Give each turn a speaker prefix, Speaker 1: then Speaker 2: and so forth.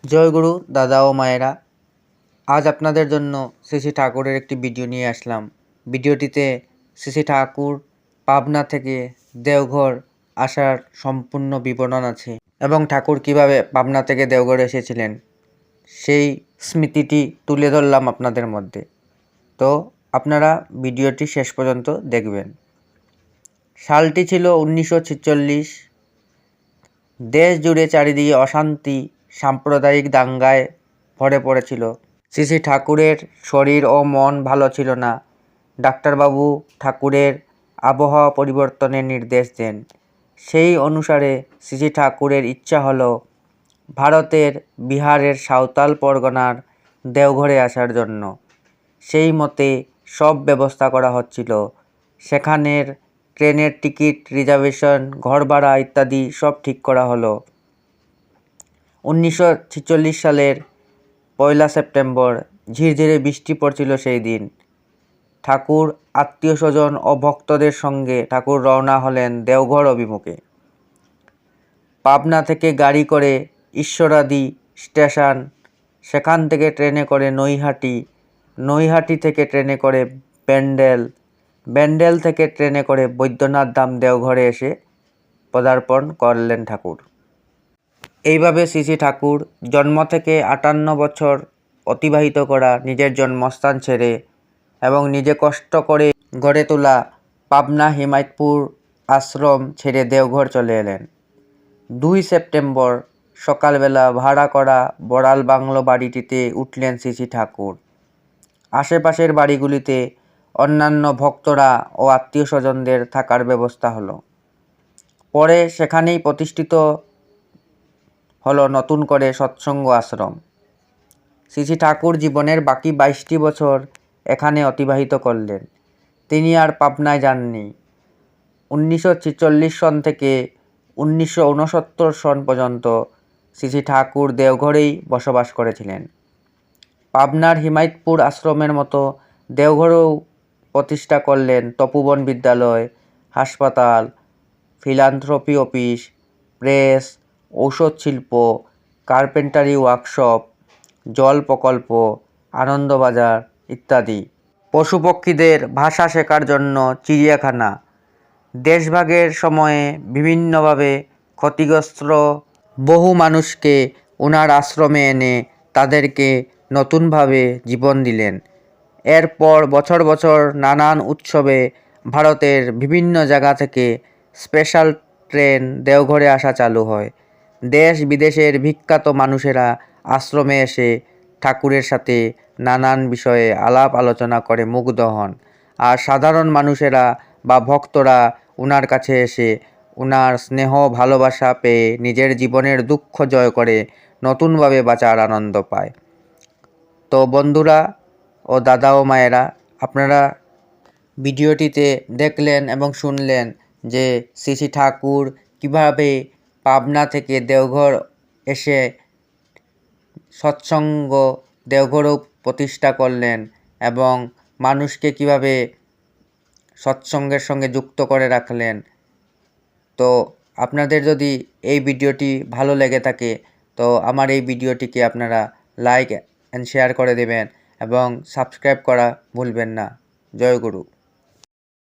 Speaker 1: জয় গুরু দাদা ও মায়েরা, আজ আপনাদের জন্য শ্রী শ্রী ঠাকুরের একটি ভিডিও নিয়ে আসলাম। ভিডিওটিতে শ্রী শ্রী ঠাকুর পাবনা থেকে দেওঘর আসার সম্পূর্ণ বিবরণ আছে এবং ঠাকুর কিভাবে পাবনা থেকে দেওঘর এসেছিলেন সেই স্মৃতিটি তুলে ধরলাম আপনাদের মধ্যে। তো আপনারা ভিডিওটি শেষ পর্যন্ত দেখবেন। সালটি ছিল 1946। দেশ জুড়ে চারিদিকে অশান্তি, সাম্প্রদায়িক দাঙ্গায় ভরে পড়েছিল। শ্রী শ্রী ঠাকুরের শরীর ও মন ভালো ছিল না। ডাক্তারবাবু ঠাকুরের আবহাওয়া পরিবর্তনের নির্দেশ দেন। সেই অনুসারে শ্রী শ্রী ঠাকুরের ইচ্ছা হলো ভারতের বিহারের সাঁওতাল পরগনার দেওঘরে আসার জন্য। সেই মতে সব ব্যবস্থা করা হচ্ছিল। সেখানের ট্রেনের টিকিট রিজার্ভেশন, ঘর ভাড়া ইত্যাদি সব ঠিক করা হলো। 1946 সালের 1 সেপ্টেম্বর ঝিরঝিরে বৃষ্টি পড়ছিল সেই দিন। ঠাকুর আত্মীয় স্বজন ও ভক্তদের সঙ্গে ঠাকুর রওনা হলেন দেওঘর অভিমুখে। পাবনা থেকে গাড়ি করে ঈশ্বরাদি স্টেশন, সেখান থেকে ট্রেনে করে নৈহাটি, নৈহাটি থেকে ট্রেনে করে ব্যান্ডেল, ব্যান্ডেল থেকে ট্রেনে করে বৈদ্যনাথ ধাম দেওঘরে এসে পদার্পণ করলেন ঠাকুর। এইভাবে শ্রী শ্রী ঠাকুর জন্ম থেকে 58 বছর অতিবাহিত করা নিজের জন্মস্থান ছেড়ে এবং নিজে কষ্ট করে গড়ে তোলা পাবনা হিমায়তপুর আশ্রম ছেড়ে দেওঘর চলে এলেন। 2 সেপ্টেম্বর সকালবেলা ভাড়া করা বড়াল বাংলো বাড়িটিতে উঠলেন শ্রী শ্রী ঠাকুর। আশেপাশের বাড়িগুলিতে অন্যান্য ভক্তরা ও আত্মীয় স্বজনদের থাকার ব্যবস্থা হলো। পরে সেখানেই প্রতিষ্ঠিত হলো নতুন করে সৎসঙ্গ আশ্রম। শ্রী শ্রী ঠাকুর জীবনের বাকি 22টি বছর এখানে অতিবাহিত করলেন। তিনি আর পাবনায় যাননি। 1946 সন থেকে 1969 সন পর্যন্ত শ্রী শ্রী ঠাকুর দেওঘরেই বসবাস করেছিলেন। পাবনার হিমায়তপুর আশ্রমের মতো দেওঘরেও প্রতিষ্ঠা করলেন তপোবন বিদ্যালয়, হাসপাতাল, ফিলান্থ্রপি অফিস, প্রেস, ঔষধ শিল্প, কার্পেন্টারি ওয়ার্কশপ, জল প্রকল্প, আনন্দবাজার ইত্যাদি। পশুপক্ষীদের ভাষা শেখার জন্য চিড়িয়াখানা। দেশভাগের সময়ে বিভিন্নভাবে ক্ষতিগ্রস্ত বহু মানুষকে ওনার আশ্রমে এনে তাদেরকে নতুনভাবে জীবন দিলেন। এরপর বছর বছর নানান উৎসবে ভারতের বিভিন্ন জায়গা থেকে স্পেশাল ট্রেন দেওঘরে আসা চালু হয়। দেশ বিদেশের বিখ্যাত মানুষেরা আশ্রমে এসে ঠাকুরের সাথে নানান বিষয়ে আলাপ আলোচনা করে মুগ্ধ হন। আর সাধারণ মানুষেরা বা ভক্তরা ওনার কাছে এসে ওনার স্নেহ ভালোবাসা পেয়ে নিজের জীবনের দুঃখ জয় করে নতুনভাবে বাঁচার আনন্দ পায়। তো বন্ধুরা ও দাদা ও মায়েরা, আপনারা ভিডিওটিতে দেখলেন এবং শুনলেন যে শ্রী শ্রী ঠাকুর কীভাবে পাবনা থেকে দেওঘর এসে সৎসঙ্গ দেওঘরও প্রতিষ্ঠা করলেন এবং মানুষকে কিভাবে সৎসঙ্গের সঙ্গে যুক্ত করে রাখলেন। তো আপনাদের যদি এই ভিডিওটি ভালো লেগে থাকে তো আমার এই ভিডিওটিকে আপনারা লাইক অ্যান্ড শেয়ার করে দেবেন এবং সাবস্ক্রাইব করা ভুলবেন না। জয় গুরু।